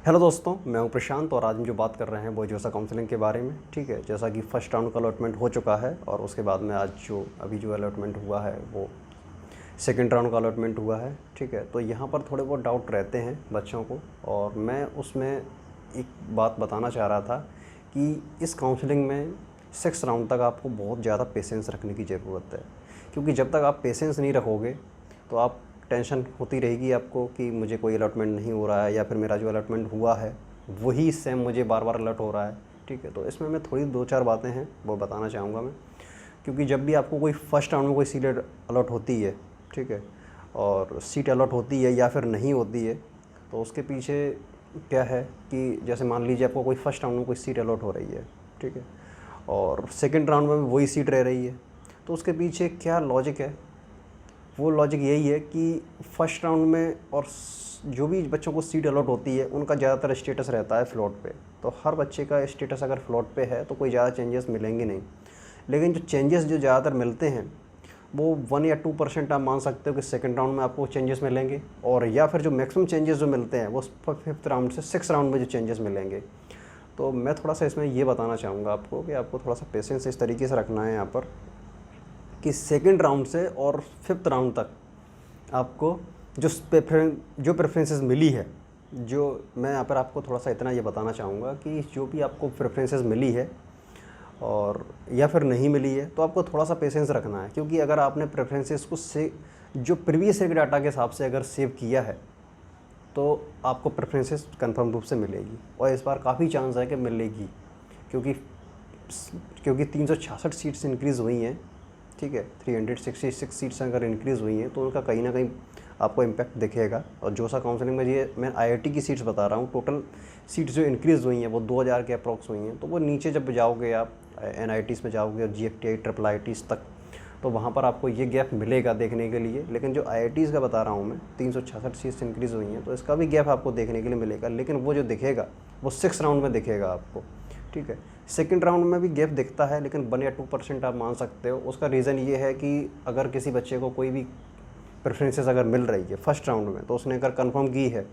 Hello दोस्तों, मैं हूं प्रशांत और आज हम जो बात कर रहे हैं वो जोसा काउंसलिंग के बारे में। ठीक है, जैसा कि फर्स्ट राउंड का अलॉटमेंट हो चुका है और उसके बाद में आज जो अलॉटमेंट हुआ है वो सेकंड राउंड का अलॉटमेंट हुआ है। ठीक है, तो यहाँ पर थोड़े बहुत डाउट रहते हैं बच्चों को और मैं उसमें एक बात बताना चाह रहा था कि इस काउंसलिंग में 6 राउंड तक आपको बहुत ज़्यादा पेशेंस रखने की ज़रूरत है, क्योंकि जब तक आप पेशेंस नहीं रखोगे तो आप टेंशन होती रहेगी आपको कि मुझे कोई अलॉटमेंट नहीं हो रहा है या फिर मेरा जो अलॉटमेंट हुआ है वही सेम मुझे बार बार अलॉट हो रहा है। ठीक है, तो इसमें मैं थोड़ी 2-4 बातें हैं वो बताना चाहूँगा मैं, क्योंकि जब भी आपको कोई फर्स्ट राउंड में कोई सीट अलॉट होती है, ठीक है, और सीट अलॉट होती है या फिर नहीं होती है, तो उसके पीछे क्या है कि जैसे मान लीजिए आपको कोई फर्स्ट राउंड में कोई सीट अलॉट हो रही है, ठीक है, और सेकंड राउंड में वही सीट रह रही है, तो उसके पीछे क्या लॉजिक है? वो लॉजिक यही है कि फर्स्ट राउंड में और जो भी बच्चों को सीट अलॉट होती है उनका ज़्यादातर स्टेटस रहता है फ्लोट पे। तो हर बच्चे का स्टेटस अगर फ्लोट पे है तो कोई ज़्यादा चेंजेस मिलेंगे नहीं, लेकिन जो चेंजेस जो ज़्यादातर मिलते हैं वो 1 या 2% आप मान सकते हो कि सेकंड राउंड में आपको चेंजेस मिलेंगे, और या फिर जो मैक्सिमम चेंजेस जो मिलते हैं वो फिफ्थ राउंड से 6 राउंड में जो चेंजेस मिलेंगे। तो मैं थोड़ा सा इसमें ये बताना चाहूँगा आपको कि आपको थोड़ा सा पेशेंस इस तरीके से रखना है यहाँ पर कि सेकंड राउंड से और फिफ्थ राउंड तक आपको जो प्रेफरेंसेस मिली है, जो मैं यहाँ पर आपको थोड़ा सा इतना ये बताना चाहूँगा कि जो भी आपको प्रेफरेंसेस मिली है और या फिर नहीं मिली है तो आपको थोड़ा सा पेशेंस रखना है, क्योंकि अगर आपने प्रेफरेंसेस को से जो प्रीवियस ईयर के डाटा के हिसाब से अगर सेव किया है तो आपको प्रेफरेंसेस कंफर्म रूप से मिलेगी, और इस बार काफ़ी चांस है कि मिलेगी, क्योंकि 366 सीट्स इंक्रीज़ हुई हैं। ठीक है, 366 सीट्स अगर इंक्रीज़ हुई हैं तो उनका कहीं ना कहीं आपको इम्पैक्ट दिखेगा। और जोसा काउंसलिंग में ये मैं आईआईटी की सीट्स बता रहा हूँ, टोटल सीट्स जो इंक्रीज़ हुई हैं वो 2000 के अप्रॉक्स हुई हैं। तो वो नीचे जब जाओगे आप एनआईटीज़ में जाओगे और जीएफटीआई ट्रिपल आईटीज़ तक, तो वहाँ पर आपको ये गैप मिलेगा देखने के लिए। लेकिन जो आईआईटीज़ का बता रहा हूँ मैं, 366 सीट्स इंक्रीज़ हुई हैं तो इसका भी गैप आपको देखने के लिए मिलेगा, लेकिन वो जो दिखेगा वो 6 राउंड में दिखेगा आपको। ठीक है, सेकंड राउंड में भी गैप दिखता है, लेकिन 1 या 2% आप मान सकते हो। उसका रीज़न ये है कि अगर किसी बच्चे को कोई भी प्रेफरेंसेस अगर मिल रही है फर्स्ट राउंड में तो उसने अगर कंफर्म की है,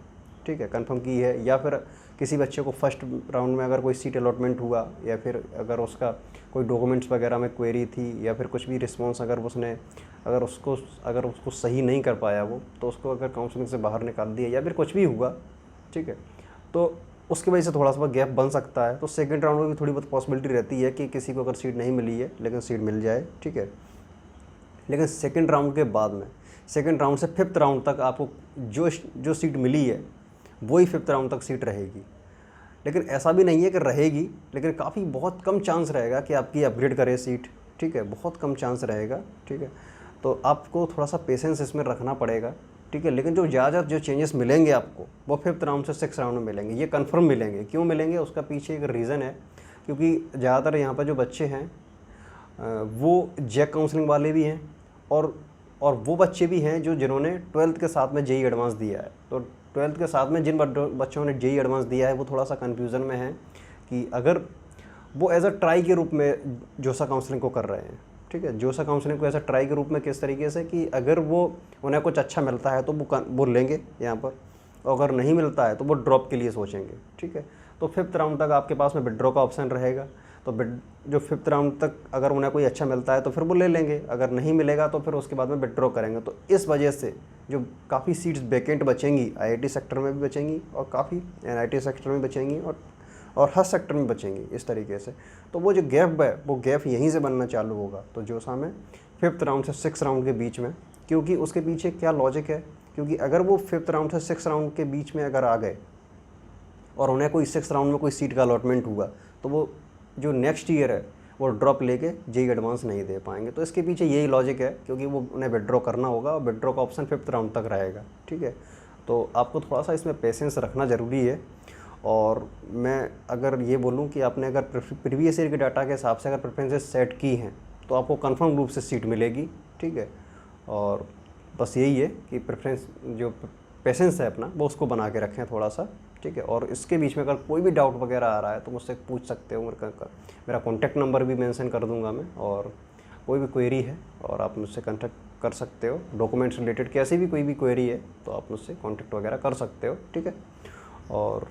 ठीक है, कंफर्म की है, या फिर किसी बच्चे को फर्स्ट राउंड में अगर कोई सीट अलॉटमेंट हुआ या फिर अगर उसका कोई डॉक्यूमेंट्स वगैरह में क्वेरी थी या फिर कुछ भी रिस्पॉन्स अगर उसको सही नहीं कर पाया वो, तो उसको अगर काउंसलिंग से बाहर निकाल दिया या फिर कुछ भी हुआ, ठीक है, तो उसकी वजह से थोड़ा सा गैप बन सकता है। तो सेकंड राउंड में भी थोड़ी बहुत पॉसिबिलिटी रहती है कि किसी को अगर सीट नहीं मिली है लेकिन सीट मिल जाए। ठीक है, लेकिन सेकंड राउंड के बाद में, सेकंड राउंड से फिफ्थ राउंड तक आपको जो सीट मिली है वही फिफ्थ राउंड तक सीट रहेगी। लेकिन ऐसा भी नहीं है कि रहेगी, लेकिन काफ़ी बहुत कम चांस रहेगा कि आपकी अपग्रेड करे सीट। ठीक है, बहुत कम चांस रहेगा। ठीक है, तो आपको थोड़ा सा पेशेंस इसमें रखना पड़ेगा। ठीक है, लेकिन जो ज़्यादा जो चेंजेस मिलेंगे आपको वो फिफ्थ राउंड से 6 राउंड में मिलेंगे, ये कंफर्म मिलेंगे। क्यों मिलेंगे, उसका पीछे एक रीज़न है, क्योंकि ज़्यादातर यहाँ पर जो बच्चे हैं वो जैक काउंसलिंग वाले भी हैं और वो बच्चे भी हैं जिन्होंने 12th के साथ में जेई एडवांस दिया है। तो 12th के साथ में जिन बच्चों ने जेई एडवांस दिया है वो थोड़ा सा कन्फ्यूज़न में है कि अगर वो एज अ ट्राई के रूप में जोसा काउंसलिंग को कर रहे हैं। ठीक है, जोसा काउंसलिंग को ऐसा ट्राई के रूप में किस तरीके से कि अगर वो उन्हें कुछ अच्छा मिलता है तो वो लेंगे यहाँ पर, और अगर नहीं मिलता है तो वो ड्रॉप के लिए सोचेंगे। ठीक है, तो फिफ्थ राउंड तक आपके पास में विड्रॉ का ऑप्शन रहेगा। तो जो फिफ्थ राउंड तक अगर उन्हें कोई अच्छा मिलता है तो फिर वो ले लेंगे, अगर नहीं मिलेगा तो फिर उसके बाद में विड्रॉ करेंगे। तो इस वजह से जो काफ़ी सीट्स वैकेंट बचेंगी, आईआईटी सेक्टर में भी बचेंगी और काफ़ी एनआईटी सेक्टर में बचेंगी और हर सेक्टर में बचेंगी इस तरीके से। तो वो जो गैप है वो गैप यहीं से बनना चालू होगा। तो जोसा में फिफ्थ राउंड से 6 राउंड के बीच में, क्योंकि उसके पीछे क्या लॉजिक है, क्योंकि अगर वो फिफ्थ राउंड से 6 राउंड के बीच में अगर आ गए और उन्हें कोई 6 राउंड में कोई सीट का अलॉटमेंट हुआ तो वो जो नेक्स्ट ईयर है वो ड्रॉप लेके जेई एडवांस नहीं दे पाएंगे। तो इसके पीछे यही लॉजिक है, क्योंकि वो उन्हें विड्रॉ करना होगा और विड्रॉ का ऑप्शन फिफ्थ राउंड तक रहेगा। ठीक है, तो आपको थोड़ा सा इसमें पेशेंस रखना ज़रूरी है। और मैं अगर ये बोलूँ कि आपने अगर प्रीवियस ईयर के डाटा के हिसाब से अगर प्रेफरेंसेस सेट की हैं तो आपको कंफर्म रूप से सीट मिलेगी। ठीक है, और बस यही है कि प्रेफरेंस जो पेशेंस है अपना वो उसको बना के रखें थोड़ा सा। ठीक है, और इसके बीच में अगर कोई भी डाउट वगैरह आ रहा है तो मुझसे पूछ सकते हो। मेरा कॉन्टैक्ट नंबर भी मेंशन कर दूंगा मैं, और कोई भी क्वेरी है और आप मुझसे कॉन्टैक्ट कर सकते हो। डॉक्यूमेंट्स रिलेटेड कैसी भी कोई भी क्वेरी है तो आप मुझसे कॉन्टैक्ट वगैरह कर सकते हो। ठीक है, और